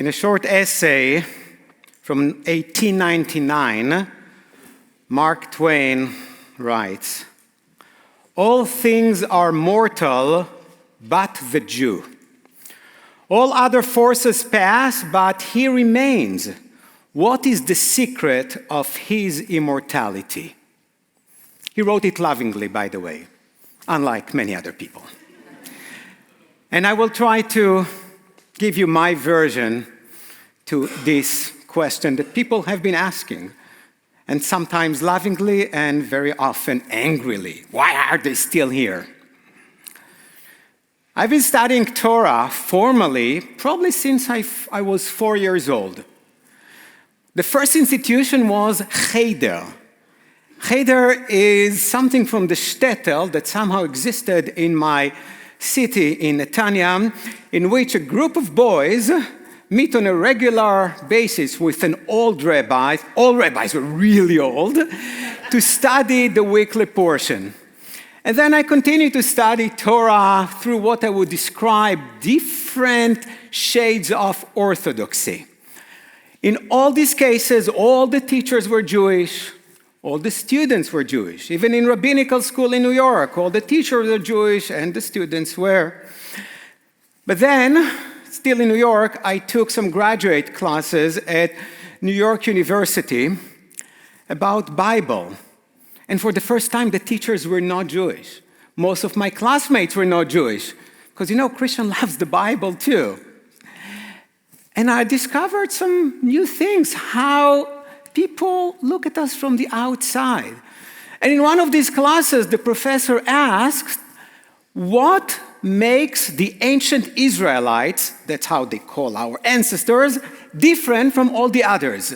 In a short essay from 1899, Mark Twain writes, "All things are mortal but the Jew. All other forces pass, but he remains. What is the secret of his immortality?" He wrote it lovingly, by the way, unlike many other people. And I will try to give you my version to this question that people have been asking, and sometimes lovingly and very often angrily. Why are they still here? I've been studying Torah formally probably since I was 4 years old. The first institution was Cheder. Cheder is something from the shtetl that somehow existed in my city in Netanya, in which a group of boys meet on a regular basis with an old rabbi, all rabbis were really old, to study the weekly portion. And then I continued to study Torah through what I would describe different shades of orthodoxy. In all these cases, all the teachers were Jewish, all the students were Jewish. Even in rabbinical school in New York, all the teachers were Jewish and the students were. But then, still in New York, I took some graduate classes at New York University about Bible. And for the first time, the teachers were not Jewish. Most of my classmates were not Jewish. Because, Christian loves the Bible too. And I discovered some new things, how people look at us from the outside. And in one of these classes, the professor asked, what makes the ancient Israelites, that's how they call our ancestors, different from all the others?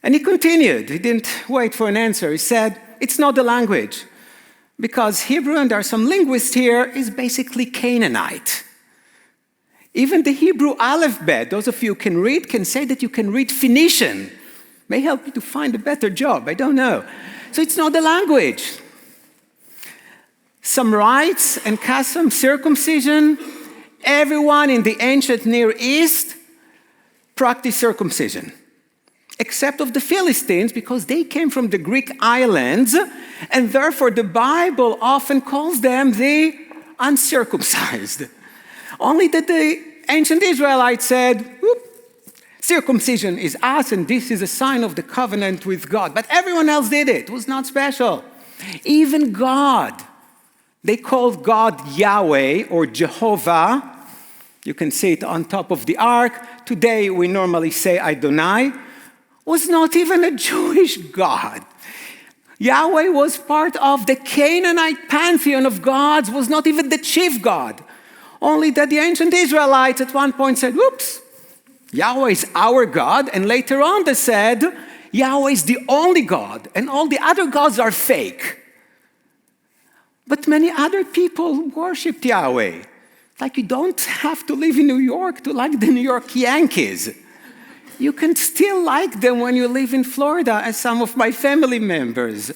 And he continued. He didn't wait for an answer. He said, it's not the language. Because Hebrew, and there are some linguists here, is basically Canaanite. Even the Hebrew alphabet, those of you who can read, can say that you can read Phoenician. May help you to find a better job, I don't know. So it's not the language. Some rites and customs, circumcision, everyone in the ancient Near East practiced circumcision. Except of the Philistines, because they came from the Greek islands, and therefore the Bible often calls them the uncircumcised. Only that the ancient Israelites said, whoop, circumcision is us, and this is a sign of the covenant with God. But everyone else did it. It was not special. Even God. They called God Yahweh or Jehovah. You can see it on top of the ark. Today we normally say Adonai. Was not even a Jewish God. Yahweh was part of the Canaanite pantheon of gods, was not even the chief god. Only that the ancient Israelites at one point said, whoops, Yahweh is our God, and later on they said, Yahweh is the only God, and all the other gods are fake. But many other people worshipped Yahweh. Like you don't have to live in New York to like the New York Yankees. You can still like them when you live in Florida, as some of my family members.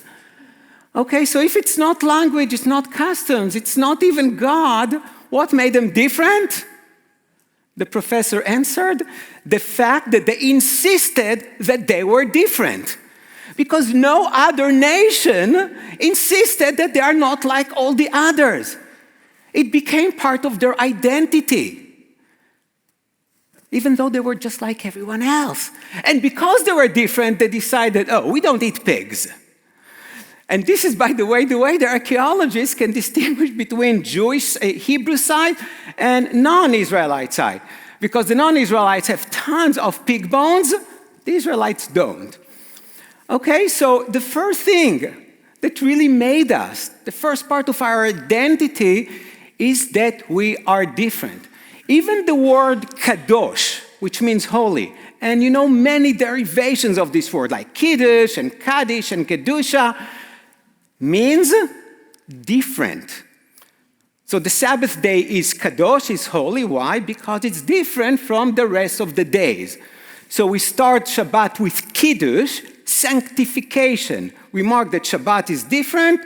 Okay, so if it's not language, it's not customs, it's not even God, what made them different? The professor answered, the fact that they insisted that they were different. Because no other nation insisted that they are not like all the others. It became part of their identity. Even though they were just like everyone else. And because they were different, they decided, we don't eat pigs. And this is, by the way the archaeologists can distinguish between Jewish, Hebrew side and non-Israelite side. Because the non-Israelites have tons of pig bones, the Israelites don't. Okay, so the first thing that really made us, the first part of our identity, is that we are different. Even the word kadosh, which means holy, and many derivations of this word, like kiddush and kaddish and kedusha, means different. So the Sabbath day is kadosh, is holy. Why? Because it's different from the rest of the days. So we start Shabbat with kiddush, sanctification. We mark that Shabbat is different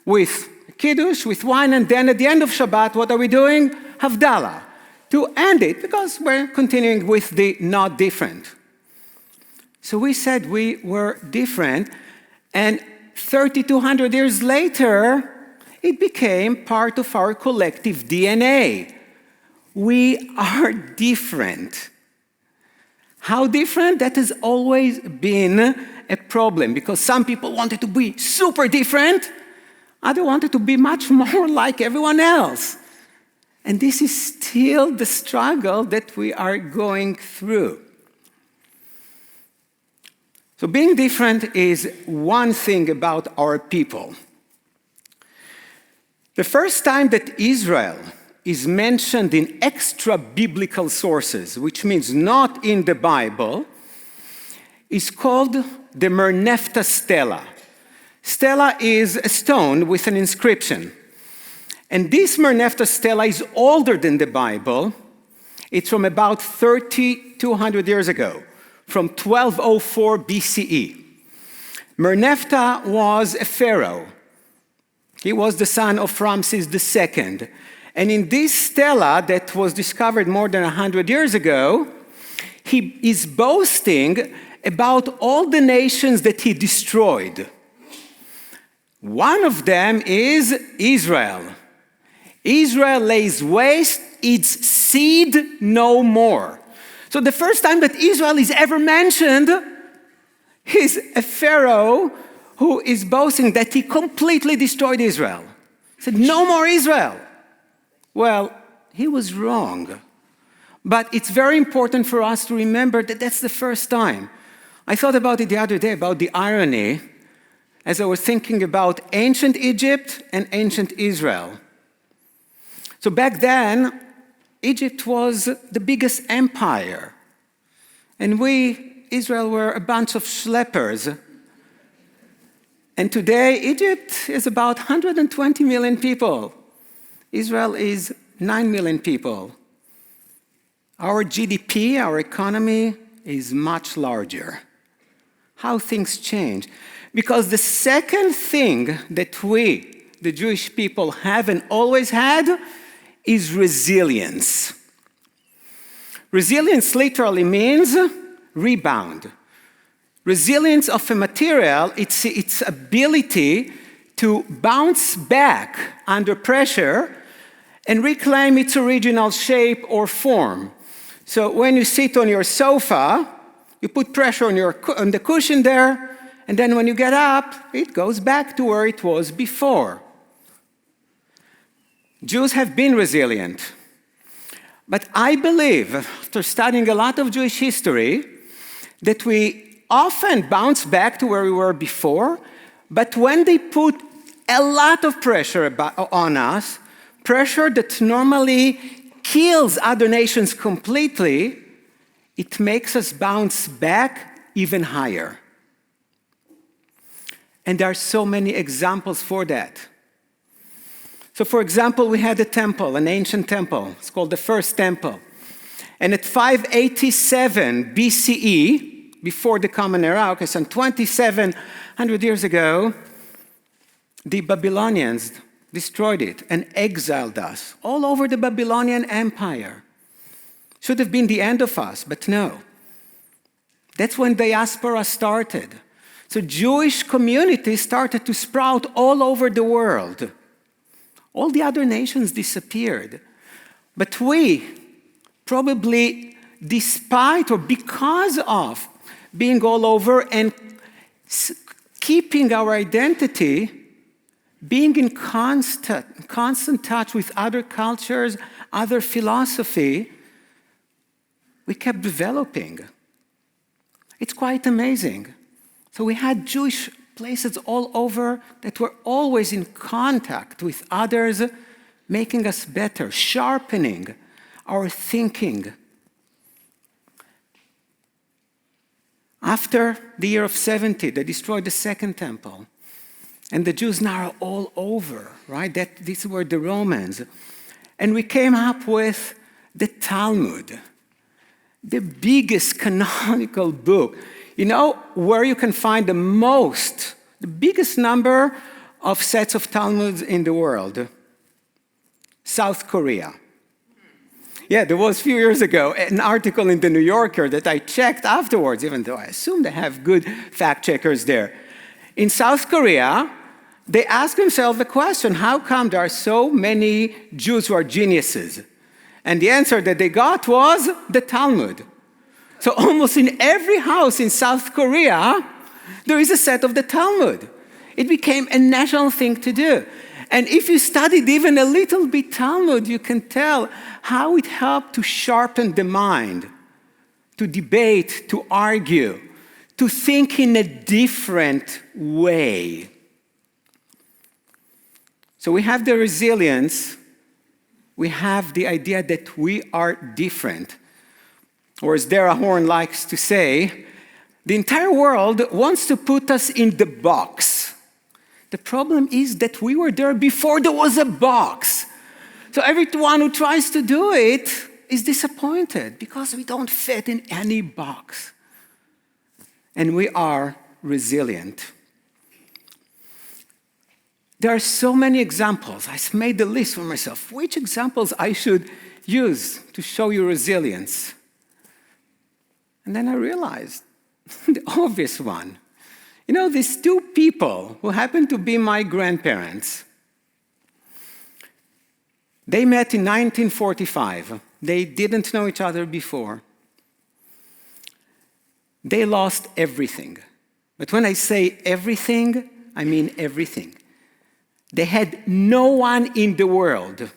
with kiddush, with wine, and then at the end of Shabbat, what are we doing? Havdalah. to end it because we're continuing with the not different. So we said we were different, and 3,200 years later, it became part of our collective DNA. We are different. How different? That has always been a problem because some people wanted to be super different, others wanted to be much more like everyone else. And this is still the struggle that we are going through. So being different is one thing about our people. The first time that Israel is mentioned in extra-biblical sources, which means not in the Bible, is called the Merneptah Stela. Stela is a stone with an inscription. And this Merneptah Stela is older than the Bible. It's from about 3,200 years ago, from 1204 BCE. Merneptah was a pharaoh. He was the son of Ramses II. And in this stela that was discovered more than 100 years ago, he is boasting about all the nations that he destroyed. One of them is Israel. Israel lays waste its seed no more. So the first time that Israel is ever mentioned is a pharaoh who is boasting that he completely destroyed Israel. He said, no more Israel. Well, he was wrong. But it's very important for us to remember that that's the first time. I thought about it the other day, about the irony, as I was thinking about ancient Egypt and ancient Israel. So back then, Egypt was the biggest empire. And we, Israel, were a bunch of schleppers. And today, Egypt is about 120 million people. Israel is 9 million people. Our GDP, our economy, is much larger. How things change. Because the second thing that we, the Jewish people, have and always had is resilience. Resilience literally means rebound. Resilience of a material, it's its ability to bounce back under pressure and reclaim its original shape or form. So when you sit on your sofa, you put pressure on the cushion there, and then when you get up, it goes back to where it was before. Jews have been resilient. But I believe, after studying a lot of Jewish history, that we often bounce back to where we were before, but when they put a lot of pressure on us, pressure that normally kills other nations completely, it makes us bounce back even higher. And there are so many examples for that. So for example, we had a temple, an ancient temple. It's called the First Temple. And at 587 BCE, before the Common Era, okay, some 2,700 years ago, the Babylonians destroyed it and exiled us all over the Babylonian Empire. Should have been the end of us, but no. That's when diaspora started. So Jewish communities started to sprout all over the world. All the other nations disappeared. But we, probably despite or because of being all over and keeping our identity, being in constant touch with other cultures, other philosophy, we kept developing. It's quite amazing. So we had Jewish places all over that were always in contact with others, making us better, sharpening our thinking. After the year of 70, they destroyed the Second Temple. And the Jews now are all over, right? These were the Romans. And we came up with the Talmud, the biggest canonical book. You know where you can find the biggest number of sets of Talmuds in the world? South Korea. Yeah, there was a few years ago an article in the New Yorker that I checked afterwards, even though I assume they have good fact checkers there. In South Korea, they asked themselves the question, how come there are so many Jews who are geniuses? And the answer that they got was the Talmud. So almost in every house in South Korea, there is a set of the Talmud. It became a national thing to do. And if you studied even a little bit Talmud, you can tell how it helped to sharpen the mind, to debate, to argue, to think in a different way. So we have the resilience, we have the idea that we are different. Or as Dara Horn likes to say, the entire world wants to put us in the box. The problem is that we were there before there was a box. So everyone who tries to do it is disappointed because we don't fit in any box. And we are resilient. There are so many examples. I made the list for myself. Which examples I should use to show you resilience? And then I realized the obvious one. You know, these two people who happen to be my grandparents, they met in 1945. They didn't know each other before. They lost everything. But when I say everything, I mean everything. They had no one in the world.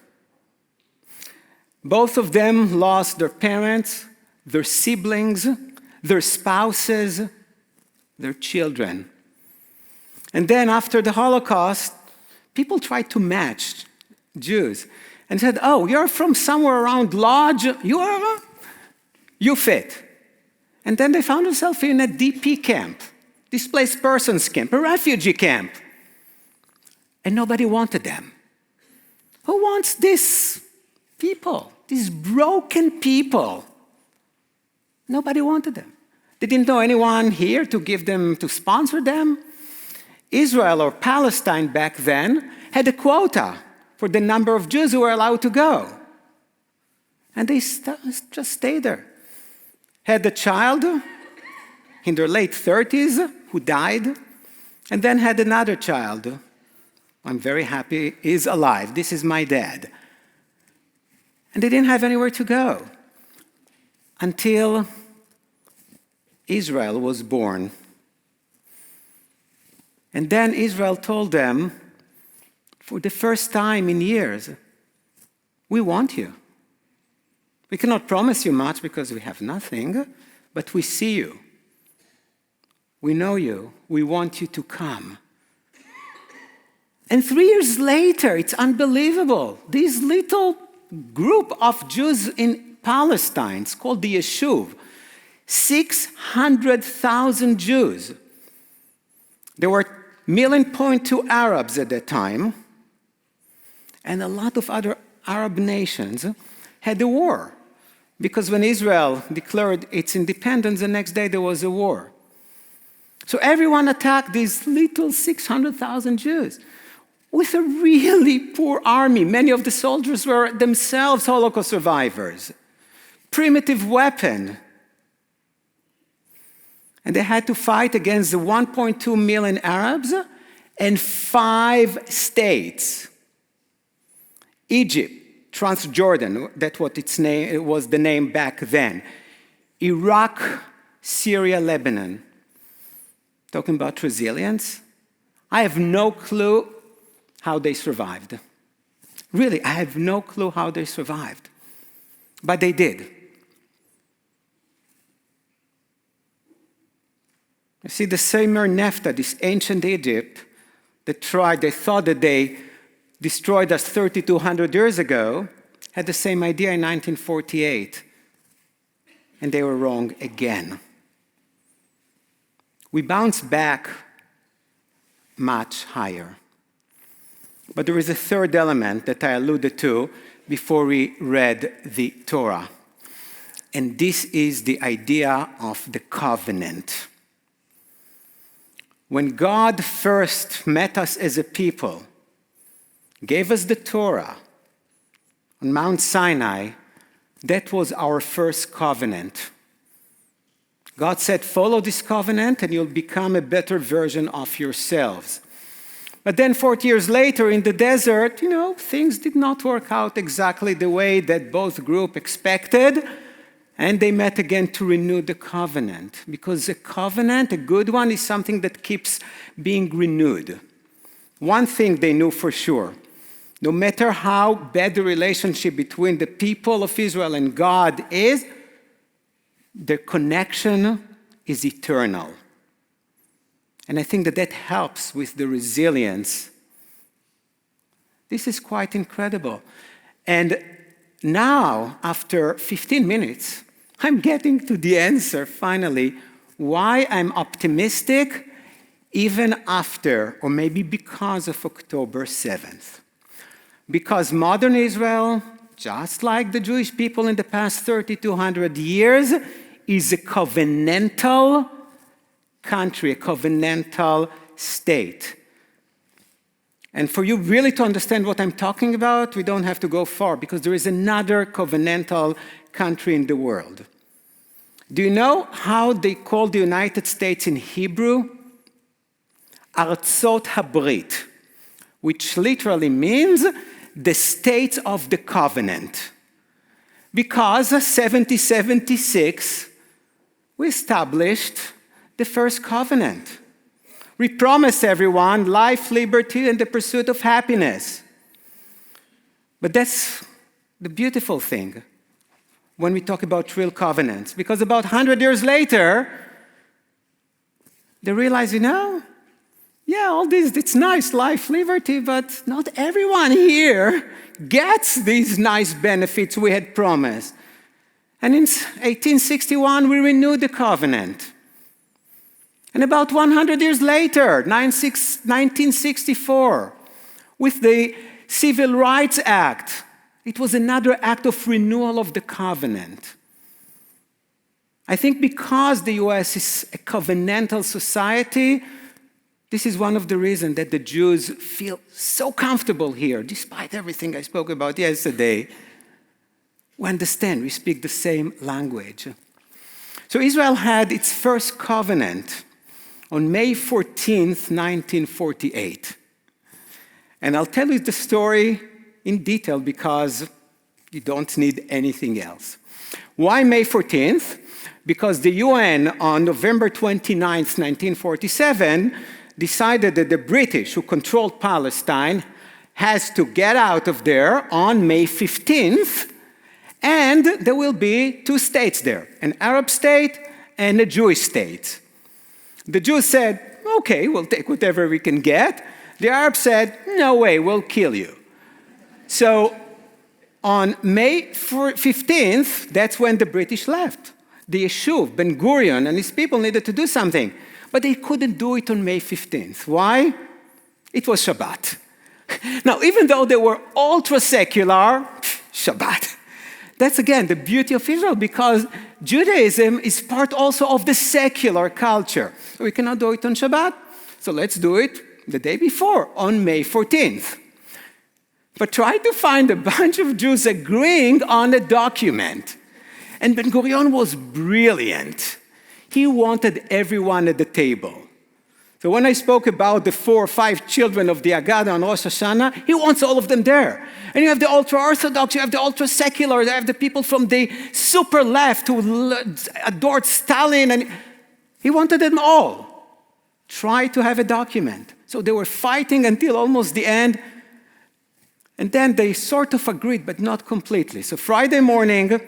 Both of them lost their parents, their siblings, their spouses, their children. And then after the Holocaust, people tried to match Jews and said, oh, you're from somewhere around Lodz, you fit. And then they found themselves in a DP camp, displaced persons camp, a refugee camp. And nobody wanted them. Who wants these people, these broken people? Nobody wanted them. They didn't know anyone here to give them, to sponsor them. Israel or Palestine back then had a quota for the number of Jews who were allowed to go. And they just stayed there. Had a child in their late 30s who died, and then had another child. I'm very happy is alive. This is my dad. And they didn't have anywhere to go until Israel was born. And then Israel told them, for the first time in years, we want you. We cannot promise you much because we have nothing, but we see you. We know you. We want you to come. And 3 years later, it's unbelievable. This little group of Jews in Palestine, it's called the Yeshuv, 600,000 Jews. There were 1.2 million Arabs at that time, and a lot of other Arab nations had a war. Because when Israel declared its independence, the next day there was a war. So everyone attacked these little 600,000 Jews with a really poor army. Many of the soldiers were themselves Holocaust survivors. Primitive weapon. And they had to fight against the 1.2 million Arabs and 5 states. Egypt, Transjordan, that's what its name it was the name back then. Iraq, Syria, Lebanon. Talking about resilience, I have no clue how they survived. Really, I have no clue how they survived. But they did. You see, the Semer Nephta, this ancient Egypt, they thought that they destroyed us 3,200 years ago, had the same idea in 1948. And they were wrong again. We bounce back much higher. But there is a third element that I alluded to before we read the Torah. And this is the idea of the covenant. When God first met us as a people, gave us the Torah on Mount Sinai, That was our first covenant. God said, follow this covenant and you'll become a better version of yourselves. But then 40 years later in the desert, things did not work out exactly the way that both groups expected. And they met again to renew the covenant. Because a covenant, a good one, is something that keeps being renewed. One thing they knew for sure. No matter how bad the relationship between the people of Israel and God is, their connection is eternal. And I think that helps with the resilience. This is quite incredible. And now, after 15 minutes, I'm getting to the answer, finally, why I'm optimistic even after, or maybe because of October 7th. Because modern Israel, just like the Jewish people in the past 3,200 years, is a covenantal country, a covenantal state. And for you really to understand what I'm talking about, we don't have to go far, because there is another covenantal country in the world. Do you know how they call the United States in Hebrew? Artzot Habrit, which literally means the states of the covenant. Because 1776, we established the first covenant. We promised everyone life, liberty, and the pursuit of happiness. But that's the beautiful thing when we talk about real covenants. Because about 100 years later, they realize, all this, it's nice, life, liberty, but not everyone here gets these nice benefits we had promised. And in 1861, we renewed the covenant. And about 100 years later, 1964, with the Civil Rights Act, it was another act of renewal of the covenant. I think because the US is a covenantal society, this is one of the reasons that the Jews feel so comfortable here, despite everything I spoke about yesterday. We understand, we speak the same language. So Israel had its first covenant on May 14th, 1948. And I'll tell you the story in detail because you don't need anything else. Why May 14th? Because the UN on November 29th, 1947, decided that the British, who controlled Palestine, has to get out of there on May 15th, and there will be two states there, an Arab state and a Jewish state. The Jews said, okay, we'll take whatever we can get. The Arabs said, no way, we'll kill you. So on May 15th, that's when the British left. The Yeshuv, Ben Gurion, and his people needed to do something. But they couldn't do it on May 15th. Why? It was Shabbat. Now, even though they were ultra-secular, Shabbat. That's, again, the beauty of Israel, because Judaism is part also of the secular culture. So we cannot do it on Shabbat, so let's do it the day before, on May 14th. But try to find a bunch of Jews agreeing on a document. And Ben Gurion was brilliant. He wanted everyone at the table. So when I spoke about the 4 or 5 children of the Agada on Rosh Hashanah, he wants all of them there. And you have the ultra-Orthodox, you have the ultra-secular, you have the people from the super left who adored Stalin, and he wanted them all. Try to have a document. So they were fighting until almost the end, and then they sort of agreed, but not completely. So Friday morning,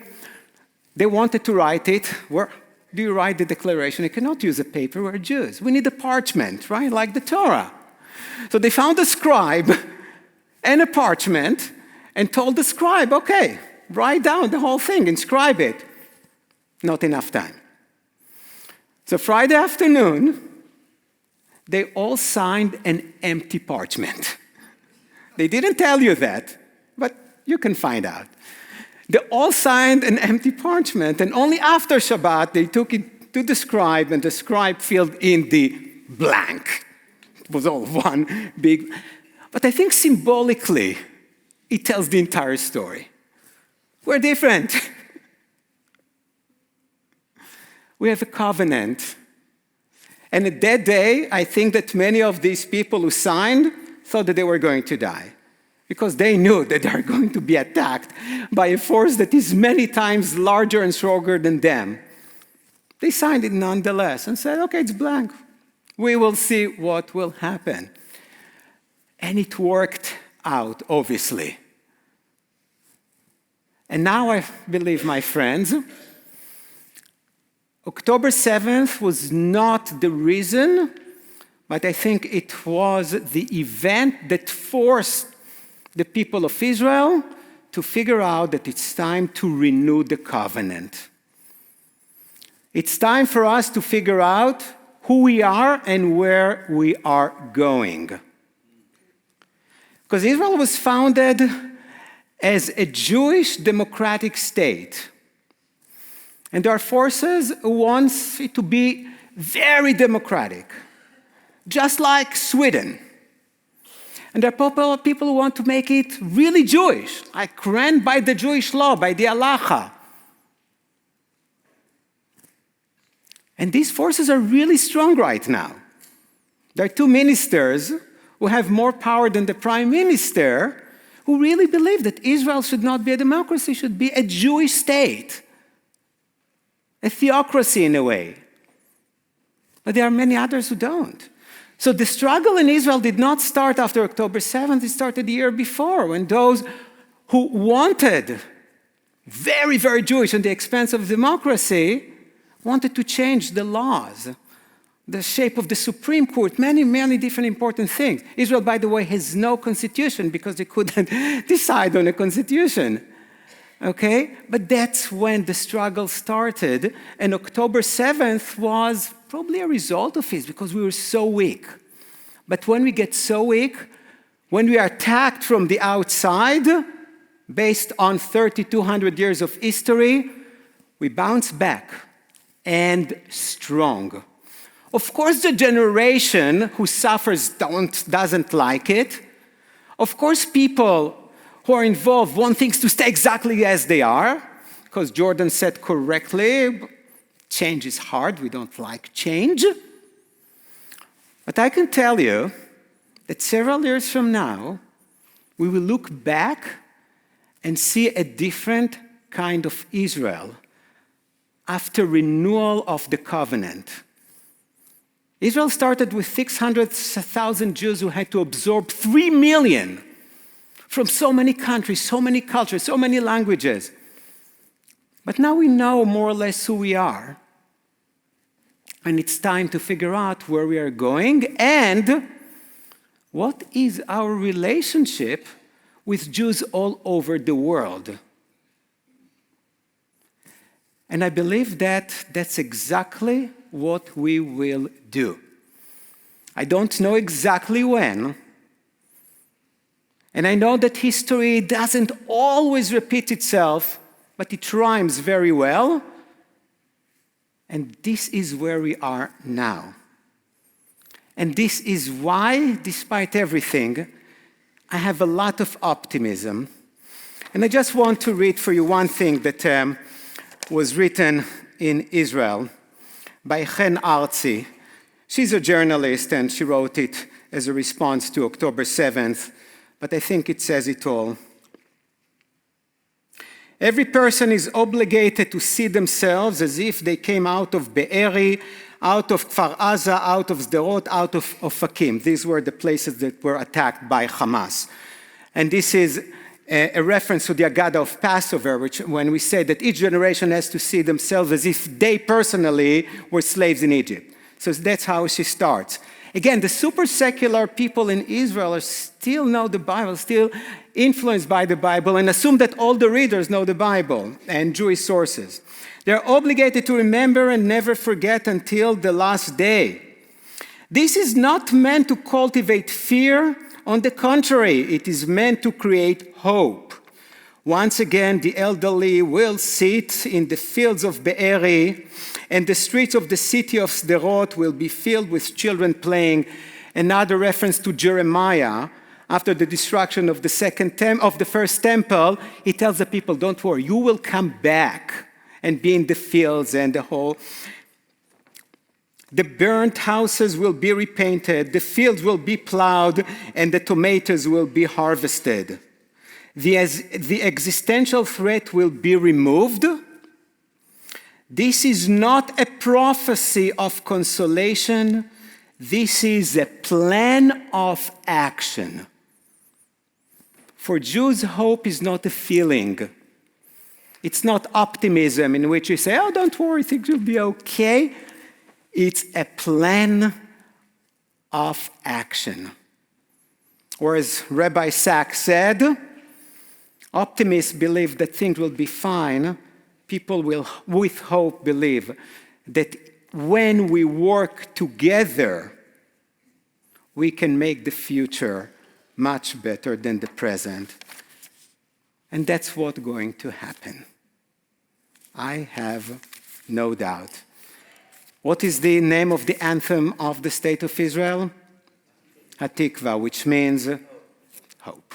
they wanted to write it. Where do you write the declaration? You cannot use a paper, we're Jews. We need a parchment, right? Like the Torah. So they found a scribe and a parchment and told the scribe, okay, write down the whole thing, inscribe it. Not enough time. So Friday afternoon, they all signed an empty parchment. They didn't tell you that, but you can find out. They all signed an empty parchment, and only after Shabbat, they took it to the scribe, and the scribe filled in the blank. It was all one big... But I think symbolically, it tells the entire story. We're different. We have a covenant. And at that day, I think that many of these people who signed thought that they were going to die, because they knew that they are going to be attacked by a force that is many times larger and stronger than them. They signed it nonetheless and said, okay, it's blank. We will see what will happen. And it worked out, obviously. And now I believe, my friends, October 7th was not the reason, but I think it was the event that forced the people of Israel to figure out that it's time to renew the covenant. It's time for us to figure out who we are and where we are going. Because Israel was founded as a Jewish democratic state. And there are forces who want it to be very democratic, just like Sweden. And there are people who want to make it really Jewish, like ran by the Jewish law, by the halacha. And these forces are really strong right now. There are two ministers who have more power than the prime minister, who really believe that Israel should not be a democracy, should be a Jewish state. A theocracy in a way. But there are many others who don't. So the struggle in Israel did not start after October 7th, it started the year before, when those who wanted very, very Jewish at the expense of democracy wanted to change the laws, the shape of the Supreme Court, many, many different important things. Israel, by the way, has no constitution because they couldn't decide on a constitution. Okay? But that's when the struggle started, and October 7th was probably a result of it because we were so weak. But when we get so weak, when we are attacked from the outside, based on 3,200 years of history, we bounce back, and strong. Of course, the generation who suffers doesn't like it. Of course, people who are involved want things to stay exactly as they are, because Jordan said correctly, change is hard, we don't like change. But I can tell you that several years from now, we will look back and see a different kind of Israel after renewal of the covenant. Israel started with 600,000 Jews who had to absorb 3 million from so many countries, so many cultures, so many languages. But now we know more or less who we are. And it's time to figure out where we are going and what is our relationship with Jews all over the world. And I believe that that's exactly what we will do. I don't know exactly when. And I know that history doesn't always repeat itself, but it rhymes very well. And this is where we are now. And this is why, despite everything, I have a lot of optimism. And I just want to read for you one thing that was written in Israel by Chen Arzi. She's a journalist, and she wrote it as a response to October 7th. But I think it says it all. Every person is obligated to see themselves as if they came out of Be'eri, out of Kfar Aza, out of Sderot, out of Ofakim. These were the places that were attacked by Hamas. And this is a reference to the Haggadah of Passover, which when we say that each generation has to see themselves as if they personally were slaves in Egypt. So that's how she starts. Again, the super secular people in Israel still know the Bible, still influenced by the Bible, and assume that all the readers know the Bible and Jewish sources. They're obligated to remember and never forget until the last day. This is not meant to cultivate fear. On the contrary, it is meant to create hope. Once again, the elderly will sit in the fields of Be'eri, and the streets of the city of Sderot will be filled with children playing. Another reference to Jeremiah. After the destruction of the first temple, he tells the people, don't worry, you will come back and be in the fields and the whole. The burnt houses will be repainted, the fields will be plowed, and the tomatoes will be harvested. The existential threat will be removed. This is not a prophecy of consolation. This is a plan of action. For Jews, hope is not a feeling. It's not optimism in which you say, oh, don't worry, things will be okay. It's a plan of action. Or as Rabbi Sachs said, optimists believe that things will be fine. People will, with hope, believe that when we work together, we can make the future much better than the present. And that's what's going to happen. I have no doubt. What is the name of the anthem of the State of Israel? Hatikva, which means hope.